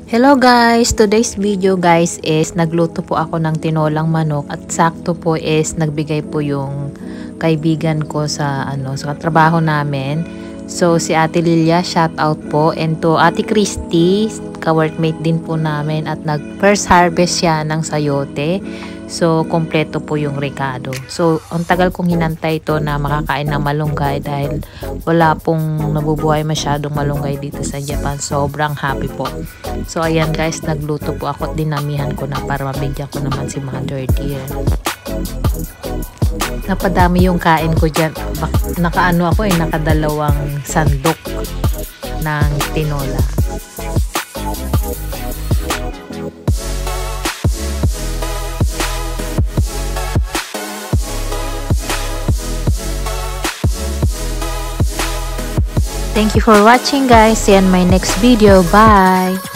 Hello guys! Today's video guys is nagluto po ako ng tinolang manok at sakto po is nagbigay po yung kaibigan ko sa sa trabaho namin. So si Ate Lilia, shout out po, and to Ate Christy, ka-workmate din po namin, at nag first harvest siya ng sayote. So kompleto po yung rekado. So ang tagal kong hinantay ito na makakain ng malunggay dahil wala pong nabubuhay masyadong malunggay dito sa Japan. Sobrang happy po. So ayan guys, nagluto po ako at dinamihan ko na para mabigyan ko naman si mother dear. Napadami yung kain ko dyan. Nakaano ako nakadalawang sandok ng tinola. Thank you for watching guys. See you in my next video. Bye!